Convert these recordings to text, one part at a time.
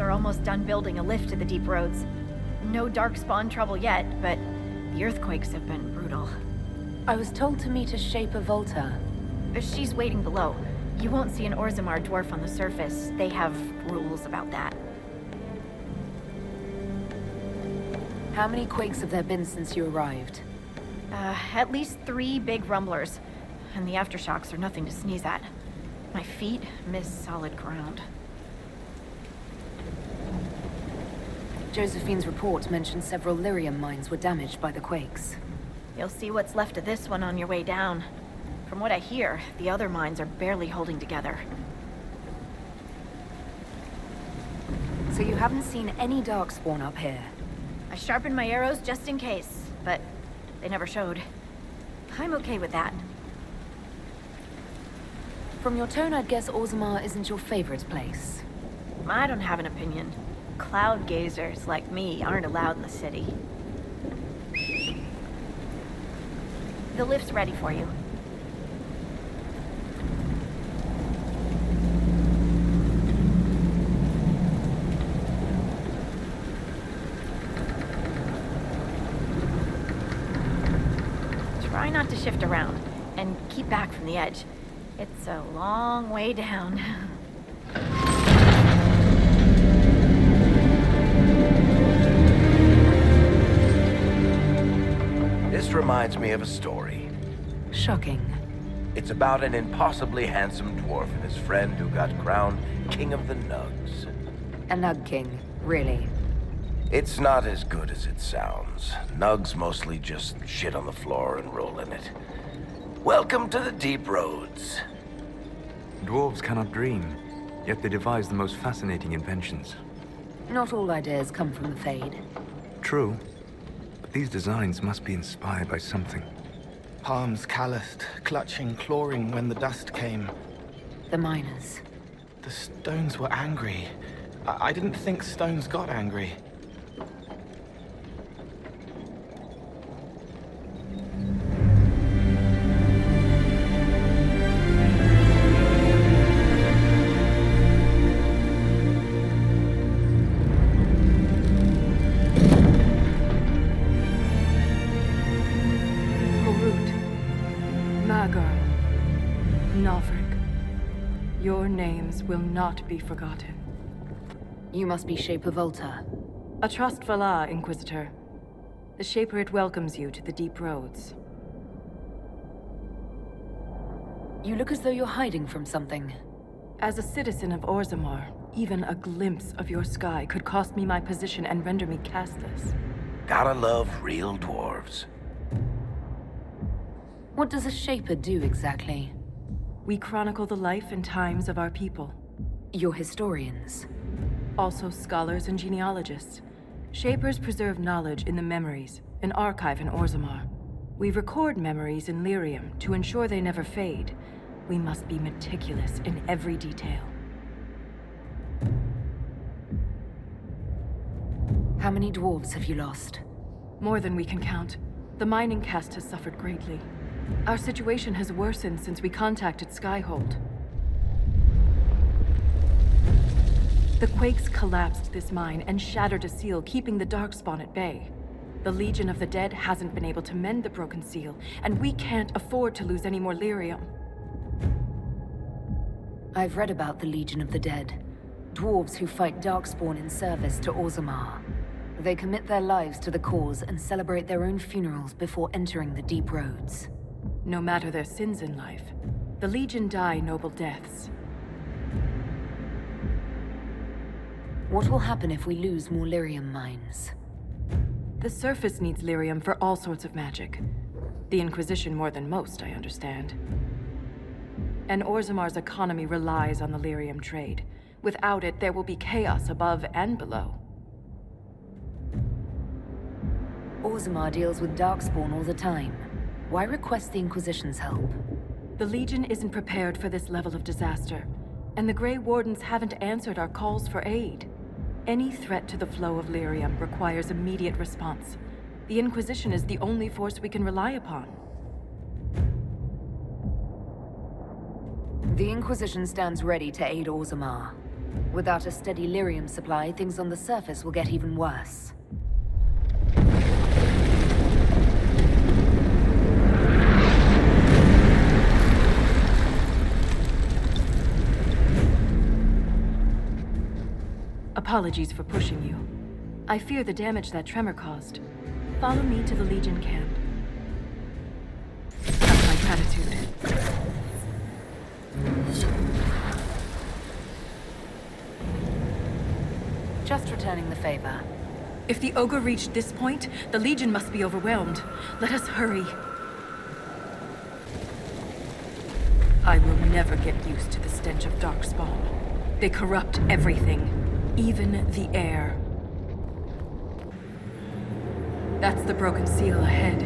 are almost done building a lift to the deep roads. No darkspawn trouble yet, but the earthquakes have been brutal. I was told to meet a Shaper Volta. She's waiting below. You won't see an Orzammar dwarf on the surface. They have rules about that. How many quakes have there been since you arrived? At least 3 big rumblers. And the aftershocks are nothing to sneeze at. My feet miss solid ground. Josephine's report mentioned several lyrium mines were damaged by the quakes. You'll see what's left of this one on your way down. From what I hear, the other mines are barely holding together. So you haven't seen any darkspawn up here? I sharpened my arrows just in case, but they never showed. I'm okay with that. From your tone, I'd guess Orzammar isn't your favorite place. I don't have an opinion. Cloud gazers like me aren't allowed in the city. The lift's ready for you. Try not to shift around, and keep back from the edge. It's a long way down. This reminds me of a story. Shocking. It's about an impossibly handsome dwarf and his friend who got crowned King of the Nugs. A Nug King, really? It's not as good as it sounds. Nugs mostly just shit on the floor and roll in it. Welcome to the deep roads. Dwarves cannot dream, yet they devise the most fascinating inventions. Not all ideas come from the Fade. True, but these designs must be inspired by something. Palms calloused, clutching, clawing when the dust came. The miners. The stones were angry. I didn't think stones got angry. Your names will not be forgotten. You must be Shaper Volta. A trust Valar, Inquisitor. The Shaperate welcomes you to the deep roads. You look as though you're hiding from something. As a citizen of Orzammar, even a glimpse of your sky could cost me my position and render me castless. Gotta love real dwarves. What does a Shaper do exactly? We chronicle the life and times of our people. You're historians. Also scholars and genealogists. Shapers preserve knowledge in the memories, an archive in Orzammar. We record memories in Lyrium to ensure they never fade. We must be meticulous in every detail. How many dwarves have you lost? More than we can count. The mining caste has suffered greatly. Our situation has worsened since we contacted Skyhold. The quakes collapsed this mine and shattered a seal, keeping the Darkspawn at bay. The Legion of the Dead hasn't been able to mend the broken seal, and we can't afford to lose any more lyrium. I've read about the Legion of the Dead. Dwarves who fight Darkspawn in service to Orzammar. They commit their lives to the cause and celebrate their own funerals before entering the deep roads. No matter their sins in life, the Legion die noble deaths. What will happen if we lose more lyrium mines? The surface needs lyrium for all sorts of magic. The Inquisition more than most, I understand. And Orzammar's economy relies on the lyrium trade. Without it, there will be chaos above and below. Orzammar deals with Darkspawn all the time. Why request the Inquisition's help? The Legion isn't prepared for this level of disaster, and the Grey Wardens haven't answered our calls for aid. Any threat to the flow of lyrium requires immediate response. The Inquisition is the only force we can rely upon. The Inquisition stands ready to aid Orzammar. Without a steady lyrium supply, things on the surface will get even worse. Apologies for pushing you. I fear the damage that tremor caused. Follow me to the Legion camp. Have my gratitude. Just returning the favor. If the ogre reached this point, the Legion must be overwhelmed. Let us hurry. I will never get used to the stench of Darkspawn. They corrupt everything, even the air. That's the broken seal ahead.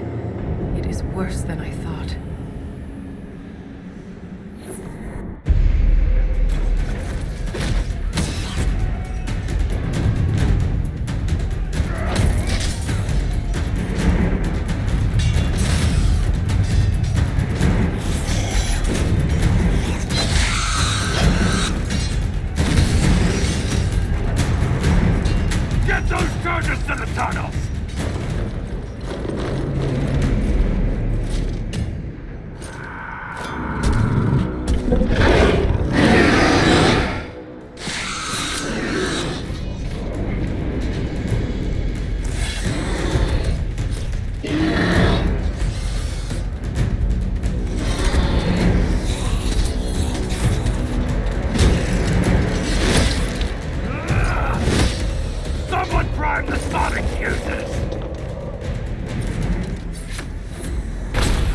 It is worse than I thought. Get those charges to the tunnels! Someone prime the sonic fuses!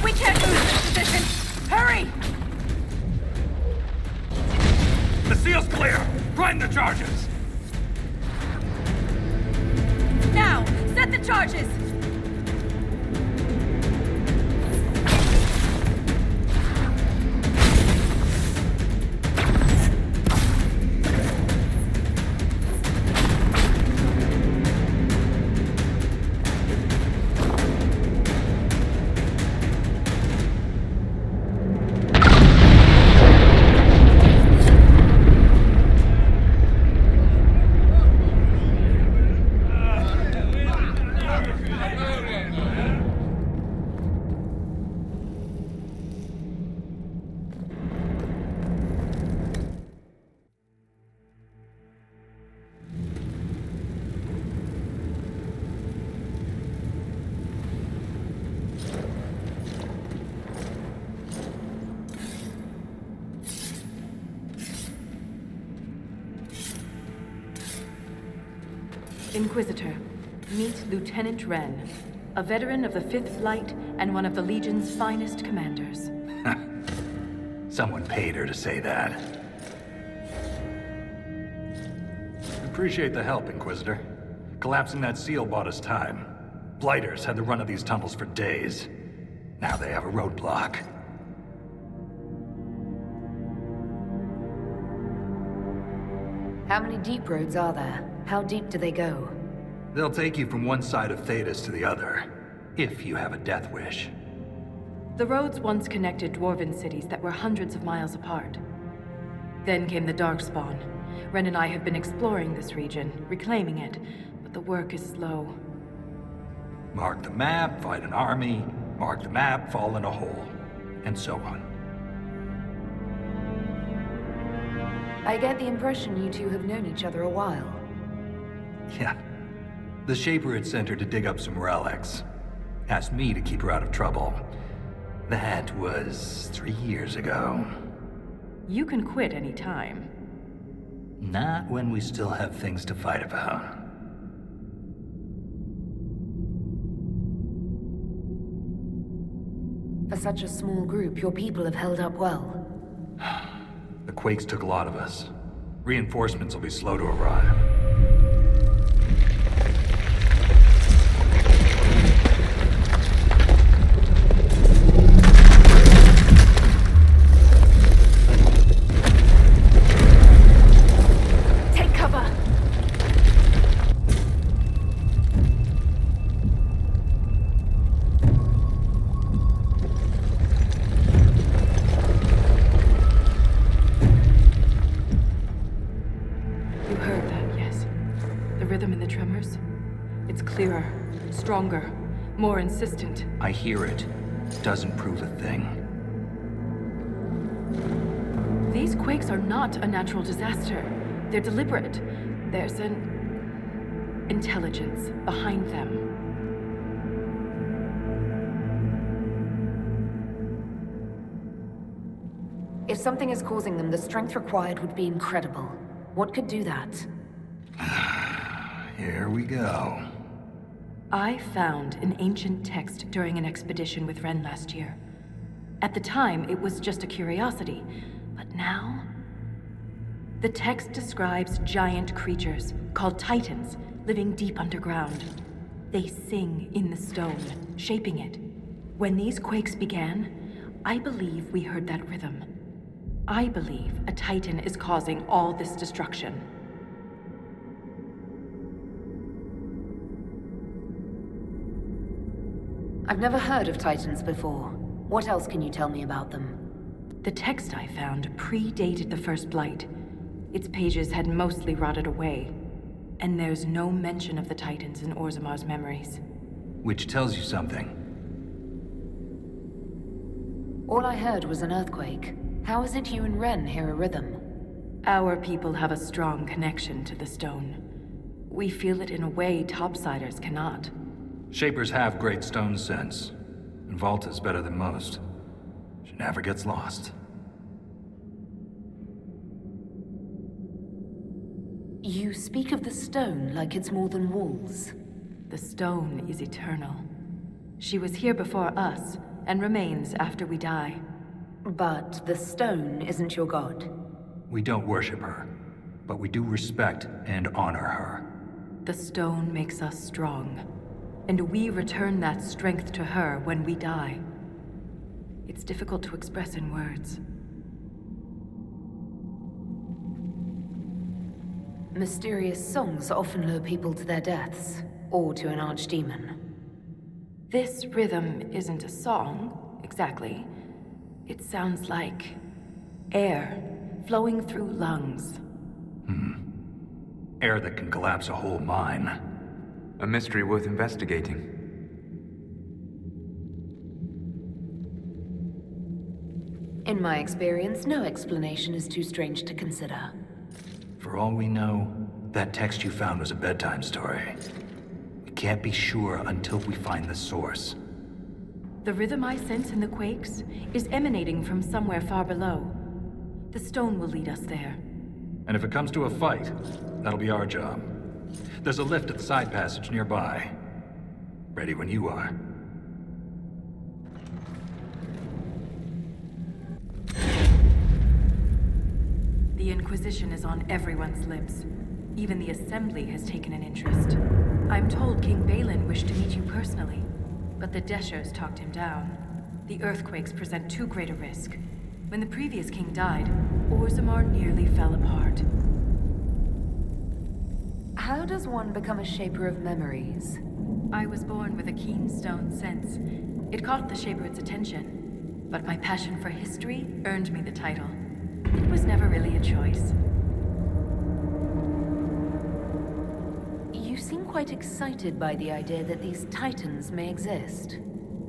We can't lose this position! Hurry! The seal's clear! Prime the charges! Now! Set the charges! Inquisitor, meet Lieutenant Renn, a veteran of the 5th Flight and one of the Legion's finest commanders. Someone paid her to say that. Appreciate the help, Inquisitor. Collapsing that seal bought us time. Blighters had the run of these tunnels for days. Now they have a roadblock. How many deep roads are there? How deep do they go? They'll take you from one side of Thetis to the other, if you have a death wish. The roads once connected dwarven cities that were hundreds of miles apart. Then came the Darkspawn. Renn and I have been exploring this region, reclaiming it, but the work is slow. Mark the map, fight an army. Mark the map, fall in a hole. And so on. I get the impression you two have known each other a while. Yeah. The Shaper had sent her to dig up some relics. Asked me to keep her out of trouble. That was 3 years ago. You can quit any time. Not when we still have things to fight about. For such a small group, your people have held up well. The quakes took a lot of us. Reinforcements will be slow to arrive. Take cover! stronger, more insistent. I hear it. Doesn't prove a thing. These quakes are not a natural disaster. They're deliberate. There's an intelligence behind them. If something is causing them, the strength required would be incredible. What could do that? Here we go. I found an ancient text during an expedition with Renn last year. At the time, it was just a curiosity, but now... The text describes giant creatures, called Titans, living deep underground. They sing in the stone, shaping it. When these quakes began, I believe we heard that rhythm. I believe a Titan is causing all this destruction. I've never heard of Titans before. What else can you tell me about them? The text I found predated the First Blight. Its pages had mostly rotted away, and there's no mention of the Titans in Orzamar's memories. Which tells you something. All I heard was an earthquake. How is it you and Renn hear a rhythm? Our people have a strong connection to the stone. We feel it in a way topsiders cannot. Shapers have great stone sense, and Vault is better than most. She never gets lost. You speak of the stone like it's more than walls. The stone is eternal. She was here before us, and remains after we die. But the stone isn't your god. We don't worship her, but we do respect and honor her. The stone makes us strong, and we return that strength to her when we die. It's difficult to express in words. Mysterious songs often lure people to their deaths, or to an archdemon. This rhythm isn't a song, exactly. It sounds like air flowing through lungs. Air that can collapse a whole mine. A mystery worth investigating. In my experience, no explanation is too strange to consider. For all we know, that text you found was a bedtime story. We can't be sure until we find the source. The rhythm I sense in the quakes is emanating from somewhere far below. The stone will lead us there. And if it comes to a fight, that'll be our job. There's a lift at the side passage nearby. Ready when you are. The Inquisition is on everyone's lips. Even the Assembly has taken an interest. I'm told King Balin wished to meet you personally, but the Deshers talked him down. The earthquakes present too great a risk. When the previous king died, Orzammar nearly fell apart. How does one become a shaper of memories? I was born with a keen stone sense. It caught the Shaper's attention, but my passion for history earned me the title. It was never really a choice. You seem quite excited by the idea that these Titans may exist.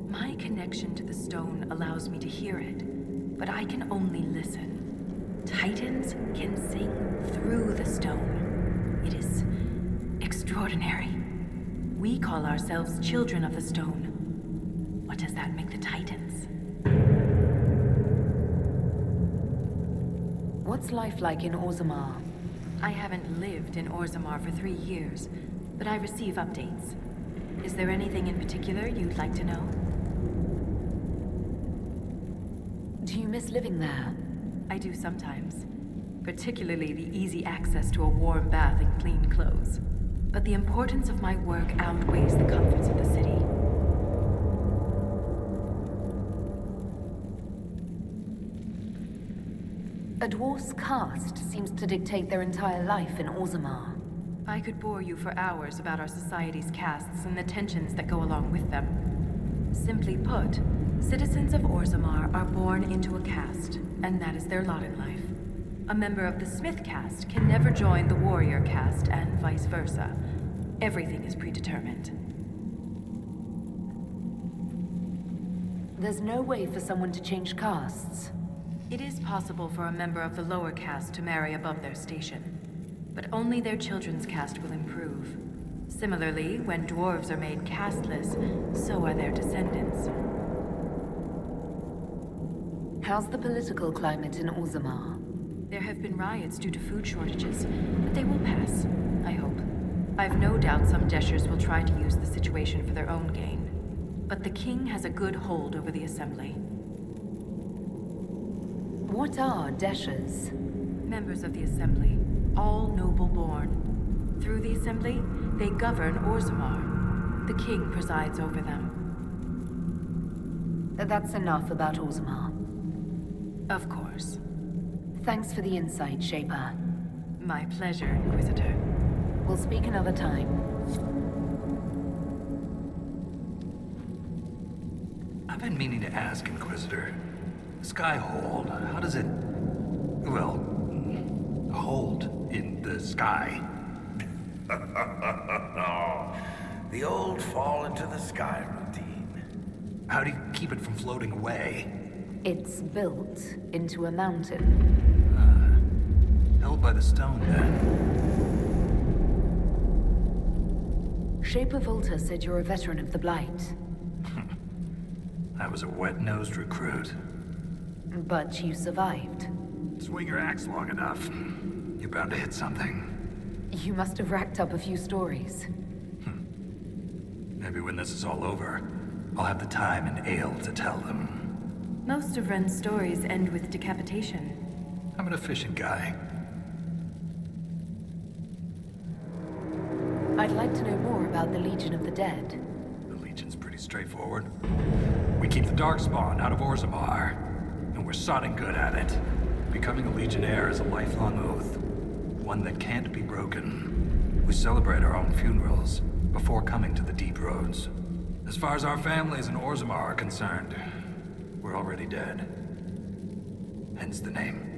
My connection to the stone allows me to hear it, but I can only listen. Titans can sing through the stone. It is extraordinary. We call ourselves children of the stone. What does that make the Titans? What's life like in Orzammar? I haven't lived in Orzammar for 3 years, but I receive updates. Is there anything in particular you'd like to know? Do you miss living there? I do sometimes. Particularly the easy access to a warm bath and clean clothes. But the importance of my work outweighs the comforts of the city. A dwarf's caste seems to dictate their entire life in Orzammar. I could bore you for hours about our society's castes and the tensions that go along with them. Simply put, citizens of Orzammar are born into a caste, and that is their lot in life. A member of the Smith caste can never join the warrior caste, and vice versa. Everything is predetermined. There's no way for someone to change castes. It is possible for a member of the lower caste to marry above their station, but only their children's caste will improve. Similarly, when dwarves are made casteless, so are their descendants. How's the political climate in Orzammar? There have been riots due to food shortages, but they will pass, I hope. I've no doubt some Deshers will try to use the situation for their own gain. But the king has a good hold over the assembly. What are Deshers? Members of the assembly, all noble-born. Through the assembly, they govern Orzammar. The king presides over them. That's enough about Orzammar. Of course. Thanks for the insight, Shaper. My pleasure, Inquisitor. We'll speak another time. I've been meaning to ask, Inquisitor. Skyhold, how does it... well... hold in the sky? The old fall into the sky routine. How do you keep it from floating away? It's built into a mountain. Held by the stone, then. Shaper Volta said you're a veteran of the Blight. I was a wet-nosed recruit. But you survived. Swing your axe long enough, you're bound to hit something. You must have racked up a few stories. Maybe when this is all over, I'll have the time and ale to tell them. Most of Renn's stories end with decapitation. I'm an efficient guy. I'd like to know more about the Legion of the Dead. The Legion's pretty straightforward. We keep the Darkspawn out of Orzammar, and we're sodding good at it. Becoming a Legionnaire is a lifelong oath, one that can't be broken. We celebrate our own funerals before coming to the Deep Roads. As far as our families in Orzammar are concerned, we're already dead. Hence the name.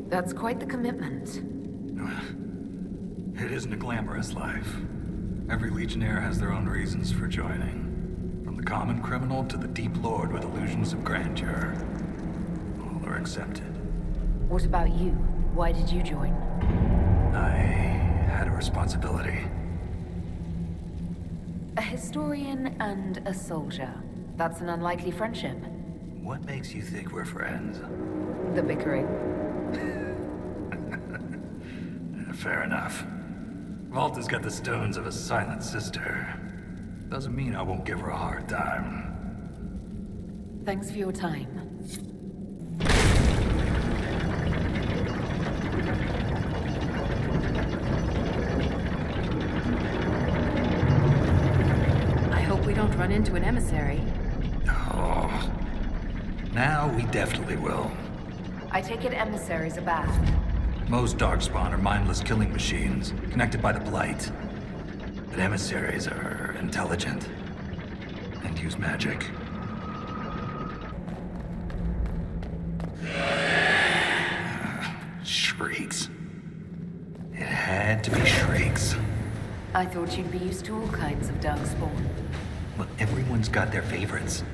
That's quite the commitment. It isn't a glamorous life. Every Legionnaire has their own reasons for joining. From the common criminal to the Deep Lord with illusions of grandeur. All are accepted. What about you? Why did you join? I had a responsibility. A historian and a soldier. That's an unlikely friendship. What makes you think we're friends? The bickering. Fair enough. Volta's got the stones of a silent sister. Doesn't mean I won't give her a hard time. Thanks for your time. I hope we don't run into an emissary. Oh. Now we definitely will. I take it emissaries are bad. Most Darkspawn are mindless killing machines, connected by the Blight. But emissaries are intelligent. And use magic. Shrieks. It had to be shrieks. I thought you'd be used to all kinds of darkspawn. Well, everyone's got their favorites.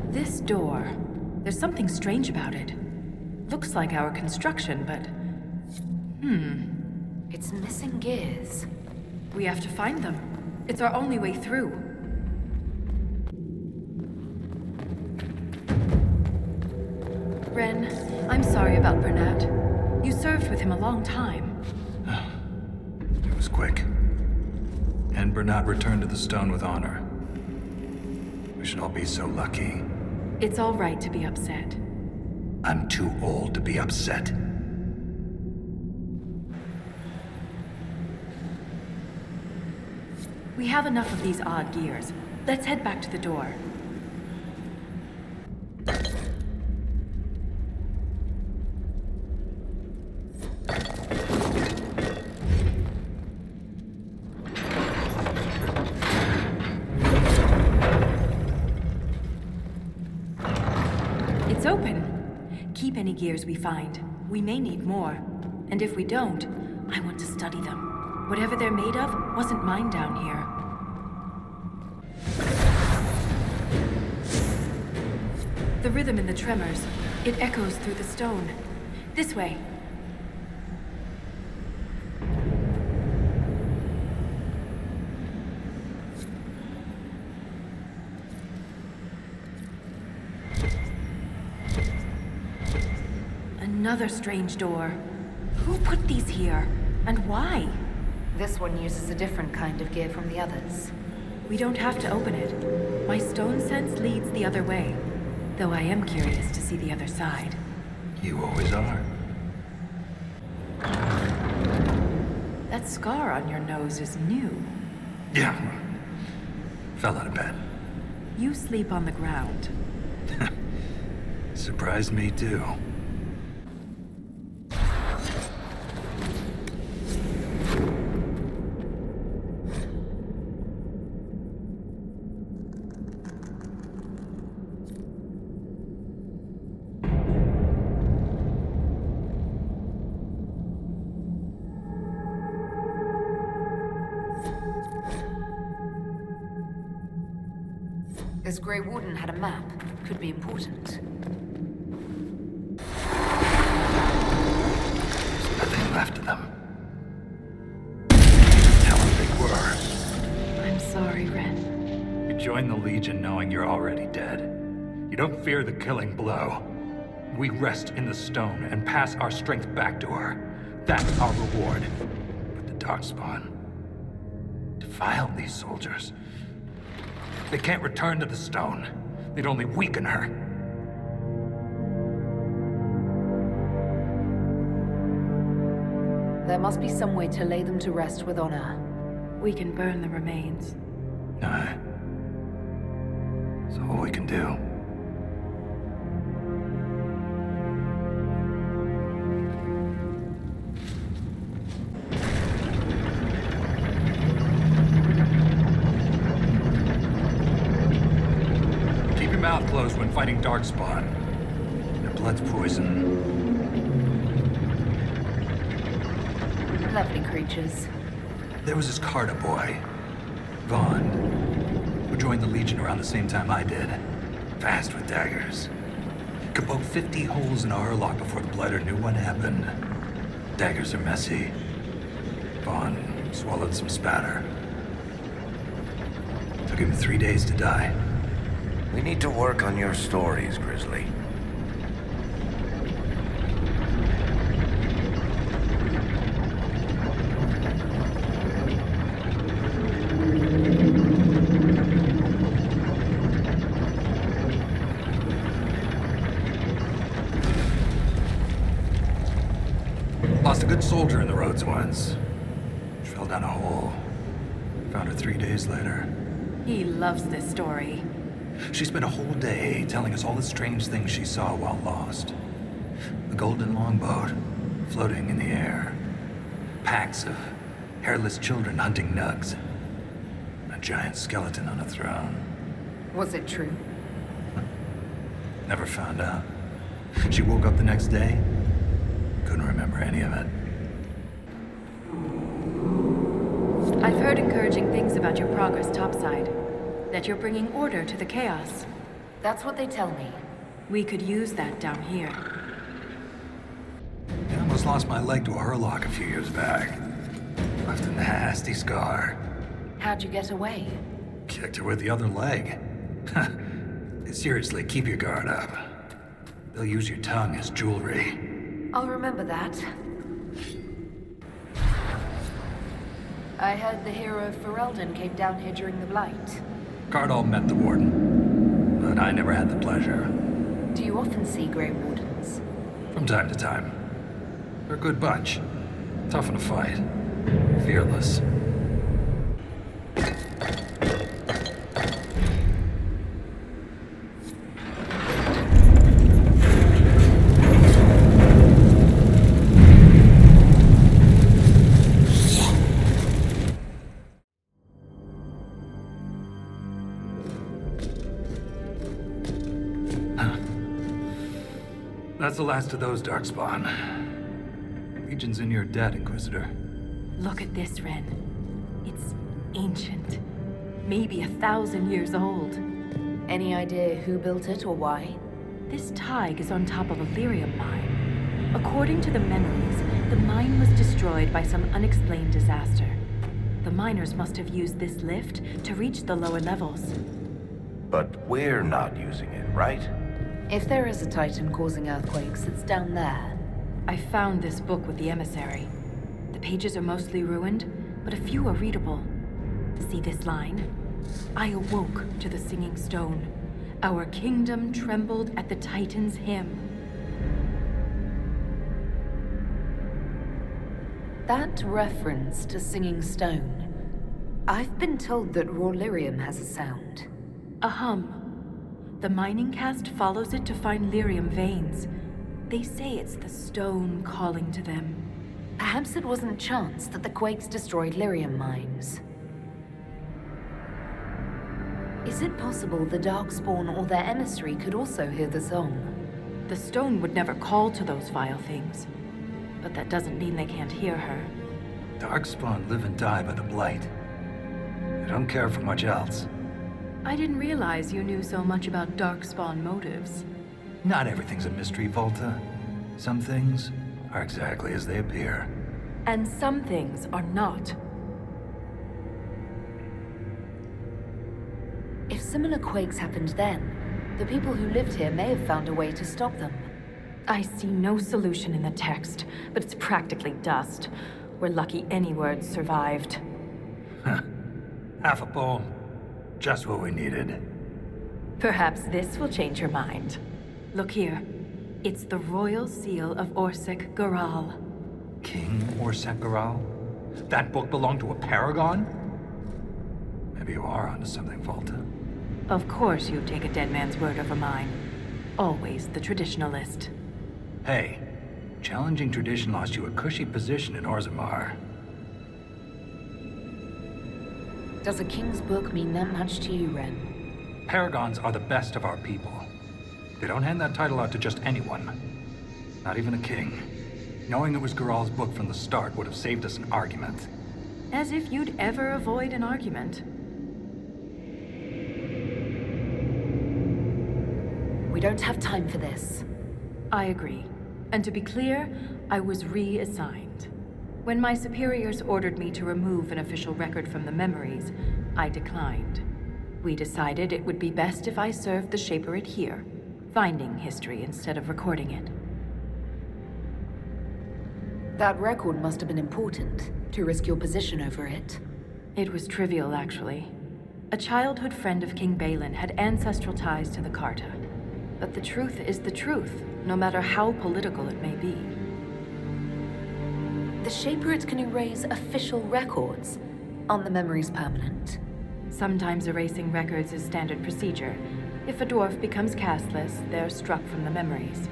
This door, there's something strange about it. Looks like our construction, but... It's missing gears. we have to find them. It's our only way through. Renn, I'm sorry about Bernat. You served with him a long time. It was quick. And Bernat returned to the stone with honor. We should all be so lucky. It's all right to be upset. I'm too old to be upset. We have enough of these odd gears. Let's head back to the door. It's open. Keep any gears we find. We may need more. And if we don't, I want to study them. Whatever they're made of wasn't mine down here. The rhythm in the tremors, it echoes through the stone. This way. Another strange door. Who put these here? And why? This one uses a different kind of gear from the others. We don't have to open it. My stone sense leads the other way. Though I am curious to see the other side. You always are. That scar on your nose is new. Yeah. Fell out of bed. You sleep on the ground. Surprised me too. This Grey Warden had a map. Could be important. There's nothing left of them. Tell them they were. I'm sorry, Renn. You join the Legion knowing you're already dead. You don't fear the killing blow. We rest in the stone and pass our strength back to her. That's our reward. But the Darkspawn defile these soldiers. They can't return to the stone. They'd only weaken her. There must be some way to lay them to rest with honor. We can burn the remains. Aye. That's all we can do. Keep your mouth closed when fighting Darkspawn. Their blood's poison. Lovely creatures. There was this Carter boy, Vaughn, who joined the Legion around the same time I did. Fast with daggers. Could poke 50 holes in a Hurlock before the Blighter knew what happened. Daggers are messy. Vaughn swallowed some spatter. Took him 3 days to die. We need to work on your stories, Grizzly. Lost a good soldier in the roads once. She fell down a hole. Found her 3 days later. He loves this story. She spent a whole day telling us all the strange things she saw while lost. The golden longboat, floating in the air. Packs of hairless children hunting nugs. A giant skeleton on a throne. Was it true? Never found out. She woke up the next day, couldn't remember any of it. I've heard encouraging things about your progress topside. That you're bringing order to the chaos. That's what they tell me. We could use that down here. I almost lost my leg to a Hurlock a few years back. Left a nasty scar. How'd you get away? Kicked her with the other leg. Seriously, keep your guard up. They'll use your tongue as jewelry. I'll remember that. I heard the hero of Ferelden came down here during the Blight. Cardall met the Warden, but I never had the pleasure. Do you often see Grey Wardens? From time to time. They're a good bunch. Tough in a fight. Fearless. That's the last of those, Darkspawn. Legion's in your debt, Inquisitor. Look at this, Renn. It's ancient. Maybe 1,000 years old. Any idea who built it or why? This Tig is on top of a lyrium mine. According to the memories, the mine was destroyed by some unexplained disaster. The miners must have used this lift to reach the lower levels. But we're not using it, right? If there is a Titan causing earthquakes, it's down there. I found this book with the emissary. The pages are mostly ruined, but a few are readable. See this line? I awoke to the singing stone. Our kingdom trembled at the Titan's hymn. That reference to Singing Stone. I've been told that raw lyrium has a sound. A hum. The mining cast follows it to find lyrium veins. They say it's the stone calling to them. Perhaps it wasn't chance that the quakes destroyed lyrium mines. Is it possible the Darkspawn or their emissary could also hear the song? The stone would never call to those vile things. But that doesn't mean they can't hear her. Darkspawn live and die by the Blight. They don't care for much else. I didn't realize you knew so much about Darkspawn motives. Not everything's a mystery, Volta. Some things are exactly as they appear. And some things are not. If similar quakes happened then, the people who lived here may have found a way to stop them. I see no solution in the text, but it's practically dust. We're lucky any words survived. Half a poem. Just what we needed. Perhaps this will change your mind. Look here. It's the royal seal of Orsec Garal. King Orsec Garal? That book belonged to a paragon? Maybe you are onto something, Volta. Of course you'd take a dead man's word over mine. Always the traditionalist. Hey, challenging tradition lost you a cushy position in Orzammar. Does a king's book mean that much to you, Renn? Paragons are the best of our people. They don't hand that title out to just anyone. Not even a king. Knowing it was Garal's book from the start would have saved us an argument. As if you'd ever avoid an argument. We don't have time for this. I agree. And to be clear, I was reassigned. When my superiors ordered me to remove an official record from the memories, I declined. We decided it would be best if I served the Shaperate here, finding history instead of recording it. That record must have been important, to risk your position over it. It was trivial, actually. A childhood friend of King Balin had ancestral ties to the Carta. But the truth is the truth, no matter how political it may be. The Shaperate can erase official records. Aren't the memories permanent? Sometimes erasing records is standard procedure. If a dwarf becomes castless, they're struck from the memories.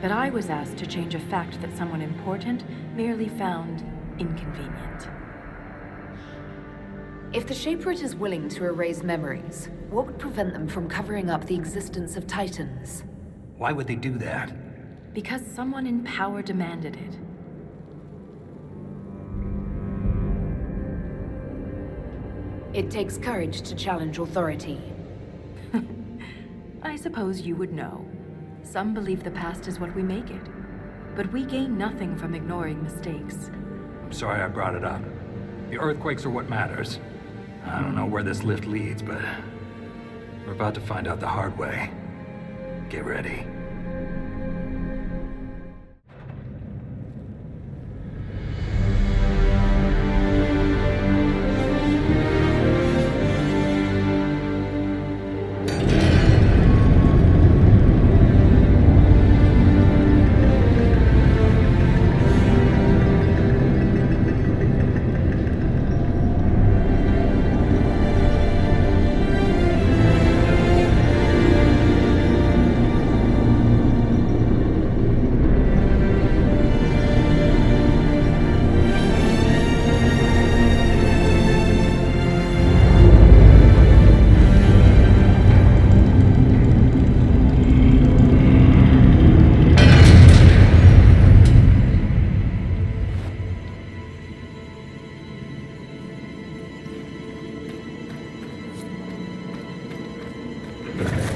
But I was asked to change a fact that someone important merely found inconvenient. If the Shaperate is willing to erase memories, what would prevent them from covering up the existence of Titans? Why would they do that? Because someone in power demanded it. It takes courage to challenge authority. I suppose you would know. Some believe the past is what we make it. But we gain nothing from ignoring mistakes. I'm sorry I brought it up. The earthquakes are what matters. I don't know where this lift leads, but we're about to find out the hard way. Get ready.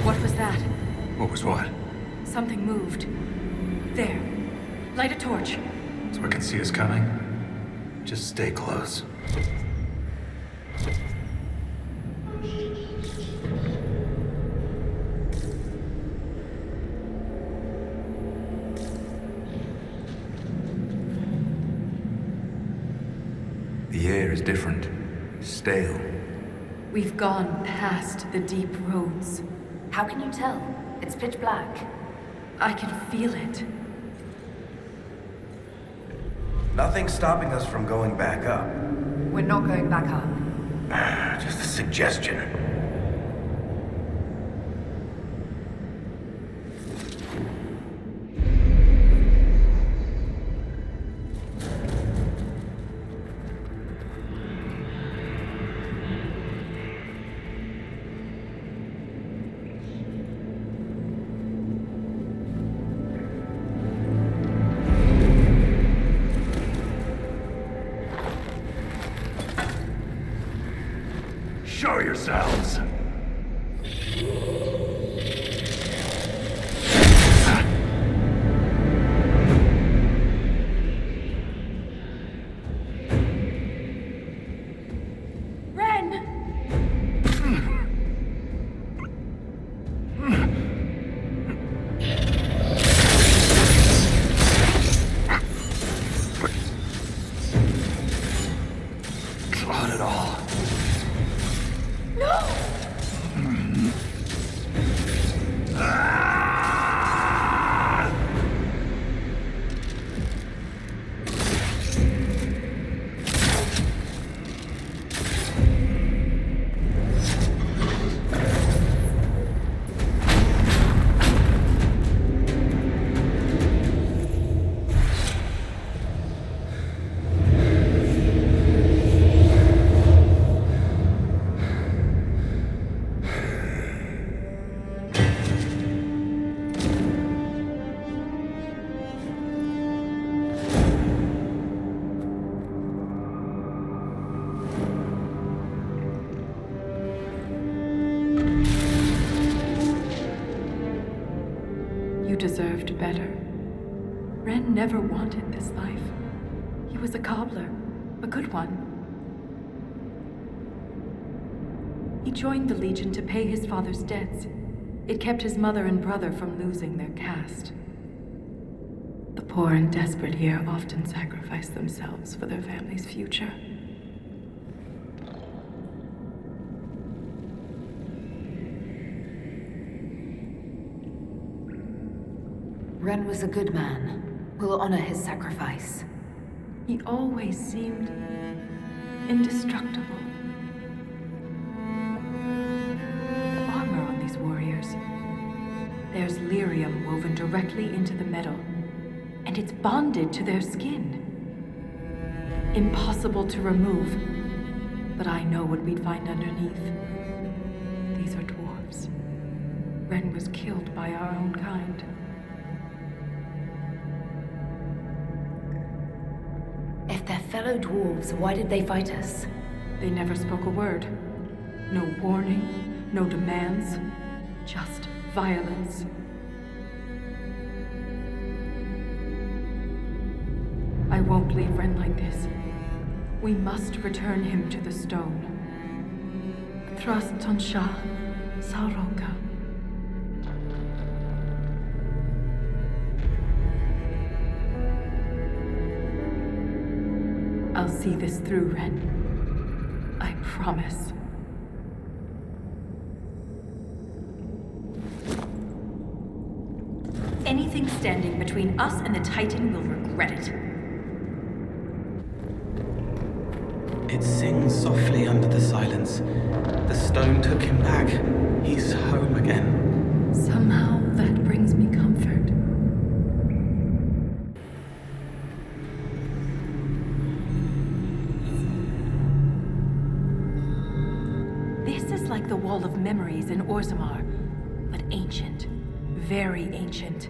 What was that? What was what? Something moved. There. Light a torch. So I can see us coming. Just stay close. The air is different. Stale. We've gone past the deep roads. How can you tell? It's pitch black. I can feel it. Nothing's stopping us from going back up. We're not going back up. Just a suggestion. Show yourselves! Renn! Not at all. You deserved better. Renn never wanted this life. He was a cobbler, a good one. He joined the Legion to pay his father's debts. It kept his mother and brother from losing their caste. The poor and desperate here often sacrifice themselves for their family's future. Renn was a good man. We'll honor his sacrifice. He always seemed indestructible. The armor on these warriors. There's lyrium woven directly into the metal, and it's bonded to their skin. Impossible to remove, but I know what we'd find underneath. These are dwarves. Renn was killed by our own kind. If they're fellow dwarves, why did they fight us? They never spoke a word. No warning, no demands, just violence. I won't leave Renn like this. We must return him to the stone. Thrust Tonsha Saroka. I'll see this through, Renn. I promise. Anything standing between us and the Titan will regret it. It sings softly under the silence. The stone took him back. He's home again. Somehow that brings me comfort. This is like the Wall of Memories in Orzammar, but ancient. Very ancient.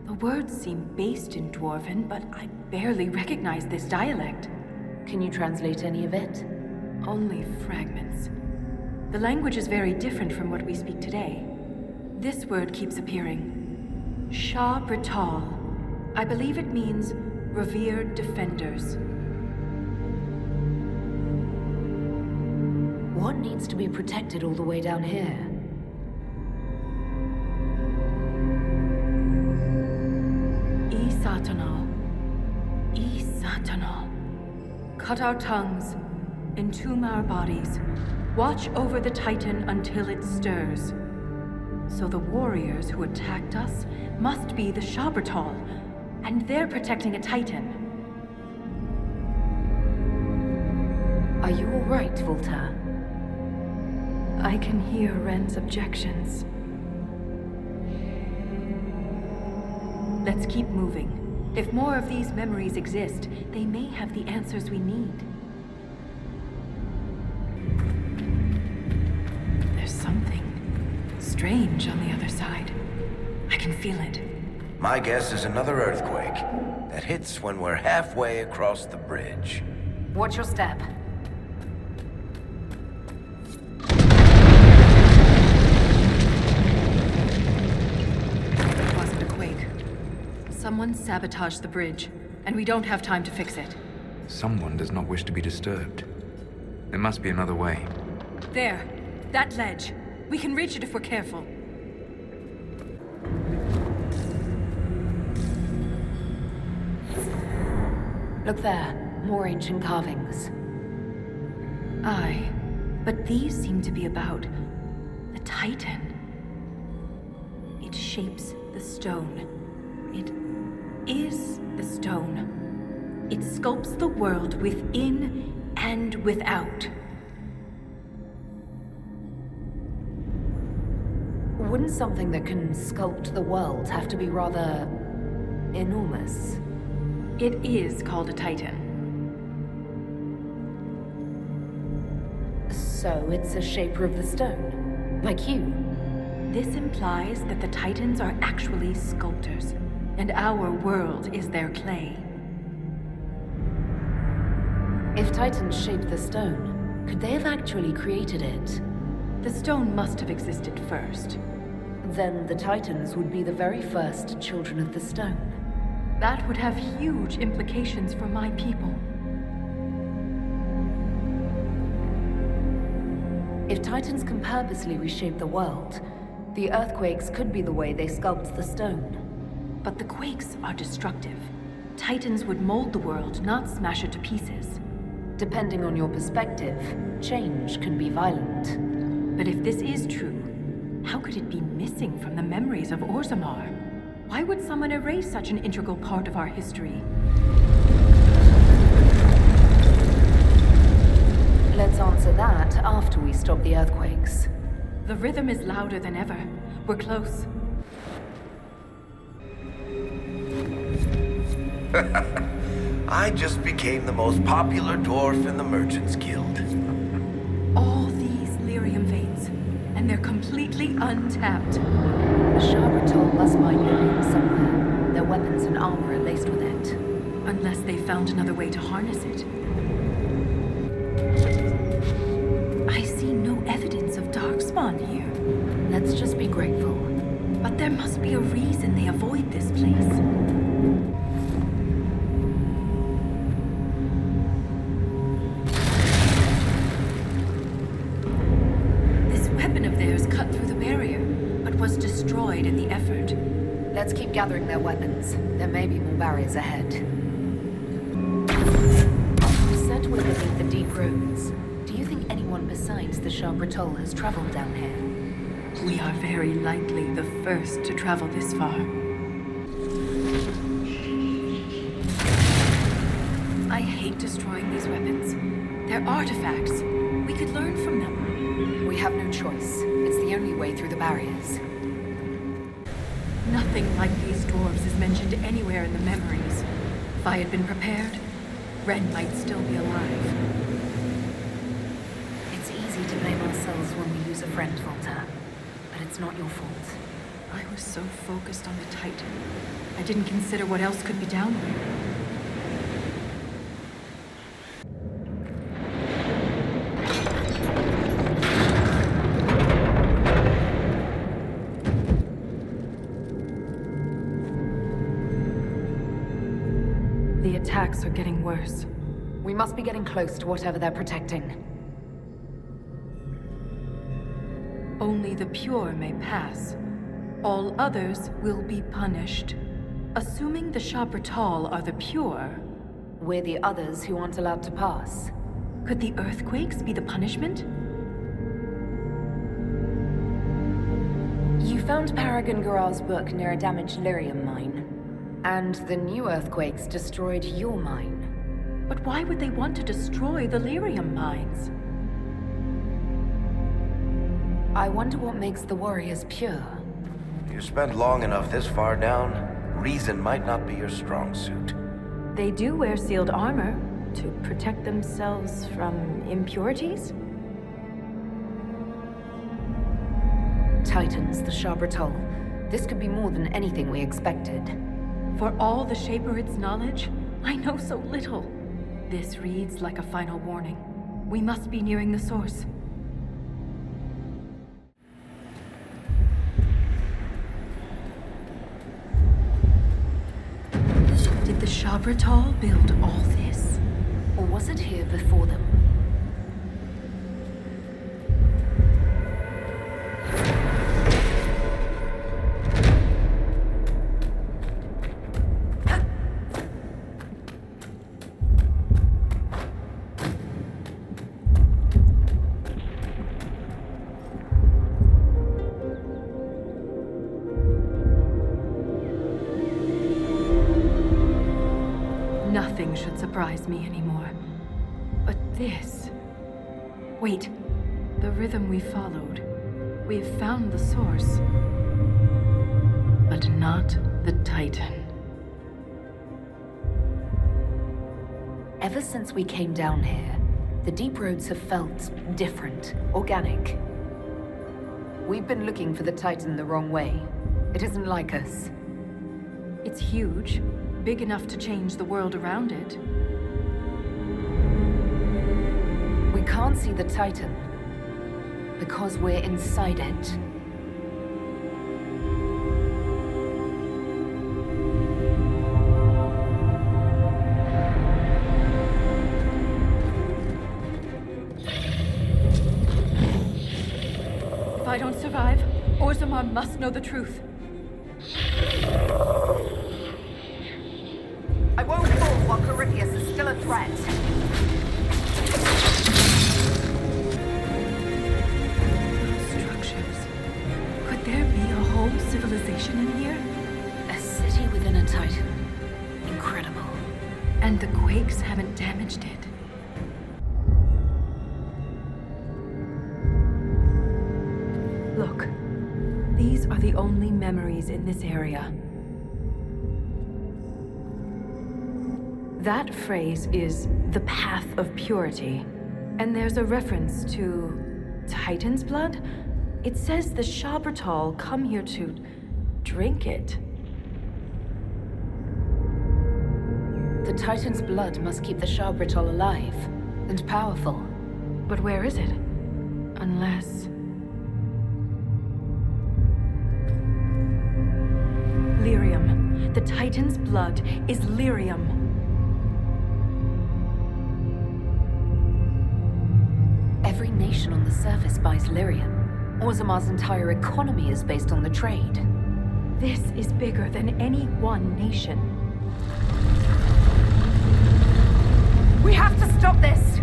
The words seem based in Dwarven, but I barely recognize this dialect. Can you translate any of it? Only fragments. The language is very different from what we speak today. This word keeps appearing. Shah Brital. I believe it means revered defenders. What needs to be protected all the way down here? Isatanal. Isatanal. Cut our tongues, entomb our bodies, watch over the Titan until it stirs. So the warriors who attacked us must be the Shabratal, and they're protecting a Titan. Are you all right, Volta? I can hear Renn's objections. Let's keep moving. If more of these memories exist, they may have the answers we need. There's something strange on the other side. I can feel it. My guess is another earthquake that hits when we're halfway across the bridge. Watch your step. It wasn't a quake. Someone sabotaged the bridge, and we don't have time to fix it. Someone does not wish to be disturbed. There must be another way. There! That ledge! We can reach it if we're careful. Look there. More ancient carvings. Aye, but these seem to be about the Titan. It shapes the stone. It is the stone. It sculpts the world within and without. Wouldn't something that can sculpt the world have to be rather enormous? It is called a Titan. So it's a shaper of the stone, like you. This implies that the Titans are actually sculptors, and our world is their clay. If Titans shaped the stone, could they have actually created it? The stone must have existed first. Then the Titans would be the very first children of the stone. That would have huge implications for my people. If Titans can purposely reshape the world, the earthquakes could be the way they sculpt the stone. But the quakes are destructive. Titans would mold the world, not smash it to pieces. Depending on your perspective, change can be violent. But if this is true, how could it be missing from the memories of Orzammar? Why would someone erase such an integral part of our history? Let's answer that after we stop the earthquakes. The rhythm is louder than ever. We're close. I just became the most popular dwarf in the Merchants Guild. All these lyrium veins, and they're completely untapped. The Shabratal must mine lyrium somewhere. Their weapons and armor are laced with it. Unless they found another way to harness it. I see no evidence of darkspawn here. Let's just be grateful. But there must be a reason they avoid this place. This weapon of theirs cut through the barrier, but was destroyed in the effort. Let's keep gathering their weapons. There may be more barriers ahead. You said we're beneath the deep roads. Do you think anyone besides the Shabratal has traveled down here? We are very likely the first to travel this far. I hate destroying these weapons. They're artifacts. We could learn from them. We have no choice. It's the only way through the barriers. Nothing like these dwarves is mentioned anywhere in the memories. If I had been prepared, Renn might still be alive. It's easy to blame ourselves when we lose a friend, Volta. But it's not your fault. I was so focused on the Titan. I didn't consider what else could be down there. attacks are getting worse. We must be getting close to whatever they're protecting. Only the pure may pass. All others will be punished. Assuming the Shabratal are the pure, We're the others who aren't allowed to pass. could the earthquakes be the punishment? You found Paragon Garal's book near a damaged lyrium mine. And the new earthquakes destroyed your mine. But why would they want to destroy the lyrium mines? I wonder what makes the warriors pure. You spent long enough this far down, reason might not be your strong suit. They do wear sealed armor to protect themselves from impurities? Titans, the Shabratal. This could be more than anything we expected. For all the Shaperid's knowledge, I know so little. This reads like a final warning. We must be nearing the source. Did the Shabratal build all this? Or was it here before them? Nothing should surprise me anymore. But this... Wait. The rhythm we followed. We've found the source. But not the Titan. Ever since we came down here, the deep roads have felt different, organic. We've been looking for the Titan the wrong way. It isn't like us. It's huge. Big enough to change the world around it. We can't see the Titan because we're inside it. If I don't survive, Orzammar must know the truth. I won't fall while Corypheus is still a threat. Structures. Could there be a whole civilization in here? A city within a Titan. Incredible. And the quakes haven't damaged it. Look, these are the only memories in this area. That phrase is the path of purity. And there's a reference to Titan's blood. It says the Shabratal come here to drink it. The Titan's blood must keep the Shabratal alive and powerful. But where is it? Unless... Lyrium. The Titan's blood is lyrium. Every nation on the surface buys lyrium. Orzamar's entire economy is based on the trade. This is bigger than any one nation. We have to stop this!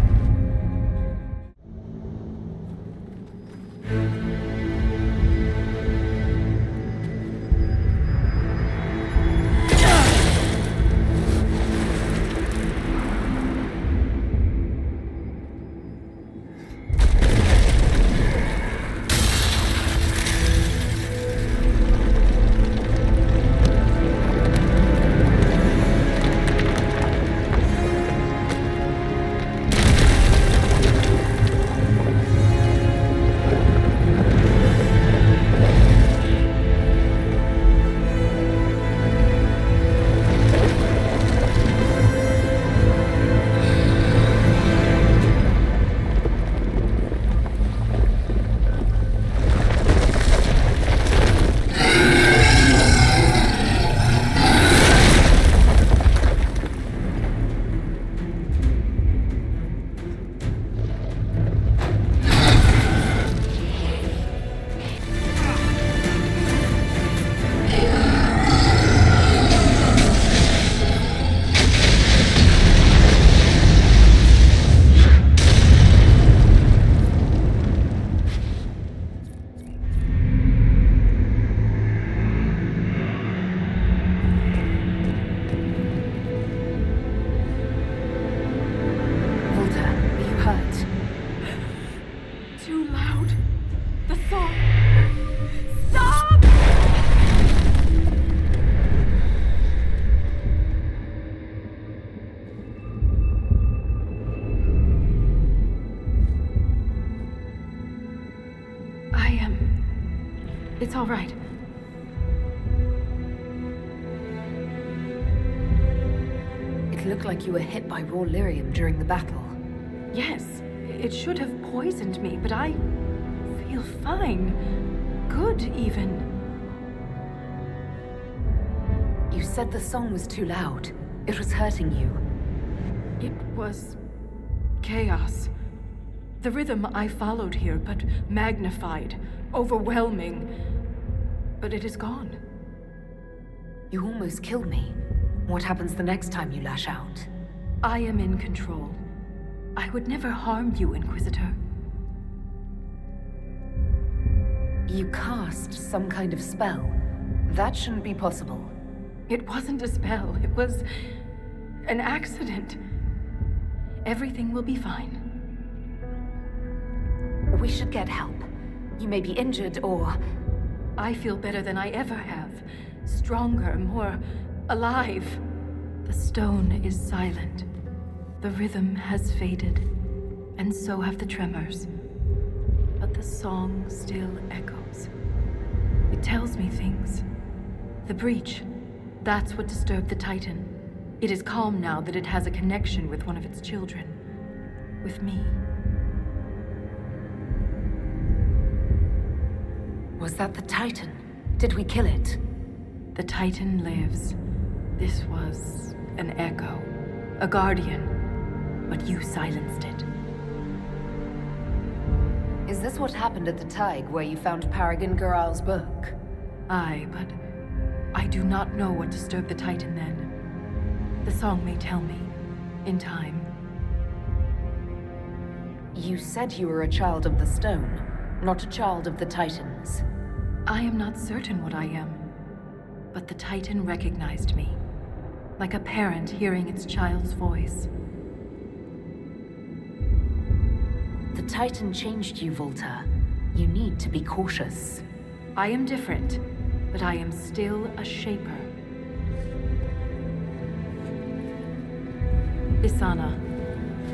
loud. The song. Stop! It's all right. It looked like you were hit by raw lyrium during the battle. Yes, it should have poisoned me, but I feel fine. Good, even. You said the song was too loud. It was hurting you. It was chaos. The rhythm I followed here, but magnified, overwhelming. But it is gone. You almost killed me. What happens the next time you lash out? I am in control. I would never harm you, Inquisitor. You cast some kind of spell. That shouldn't be possible. It wasn't a spell. It was an accident. Everything will be fine. We should get help. You may be injured or... I feel better than I ever have. Stronger, more alive. The stone is silent. The rhythm has faded, and so have the tremors. But the song still echoes. It tells me things. The breach, that's what disturbed the Titan. It is calm now that it has a connection with one of its children. With me. Was that the Titan? Did we kill it? The Titan lives. This was an echo. A guardian. But you silenced it. Is this what happened at the Tig where you found Paragon Garal's book? Aye, but I do not know what disturbed the Titan then. The song may tell me. In time. You said you were a child of the stone, not a child of the Titans. I am not certain what I am. But the Titan recognized me. Like a parent hearing its child's voice. The Titan changed you, Volta. You need to be cautious. I am different, but I am still a Shaper. Isana,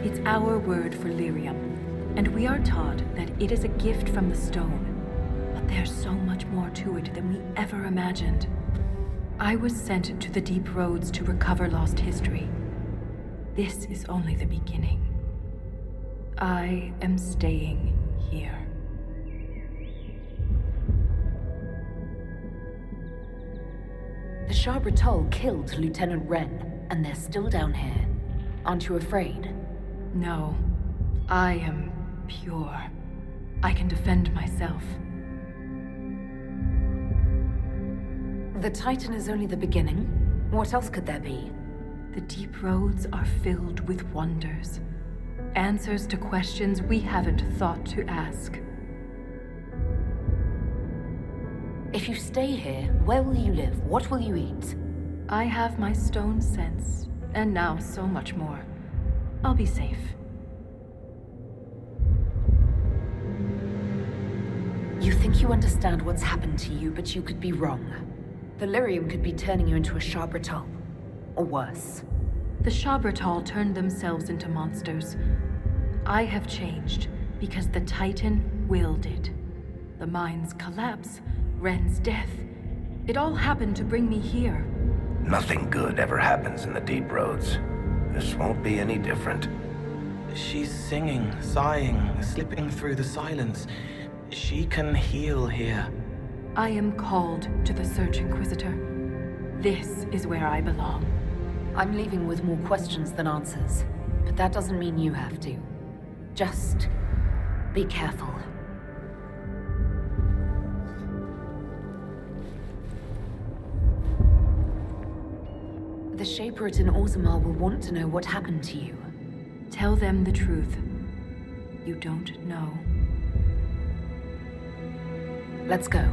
it's our word for lyrium, and we are taught that it is a gift from the stone. But there's so much more to it than we ever imagined. I was sent to the deep roads to recover lost history. This is only the beginning. I am staying here. The Sharbratol killed Lieutenant Renn, and they're still down here. Aren't you afraid? No. I am pure. I can defend myself. The Titan is only the beginning. What else could there be? The deep roads are filled with wonders. Answers to questions we haven't thought to ask. If you stay here, where will you live? What will you eat? I have my stone sense, and now so much more. I'll be safe. You think you understand what's happened to you, but you could be wrong. The lyrium could be turning you into a Sharbratol. Or worse. The Sharbratol turned themselves into monsters. I have changed because the Titan willed it. The mine's collapse, Renn's death. It all happened to bring me here. Nothing good ever happens in the deep roads. This won't be any different. She's singing, sighing, slipping through the silence. She can heal here. I am called to the Search, Inquisitor. This is where I belong. I'm leaving with more questions than answers. But that doesn't mean you have to. Just be careful. The Shaperate in Orzammar will want to know what happened to you. Tell them the truth. You don't know. Let's go.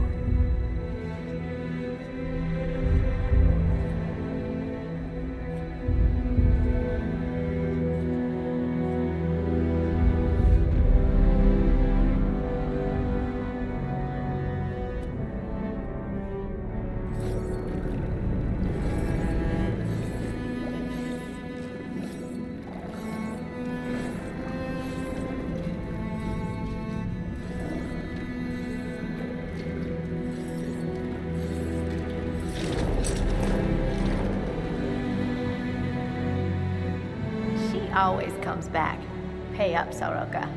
always comes back. Pay up, Soroka.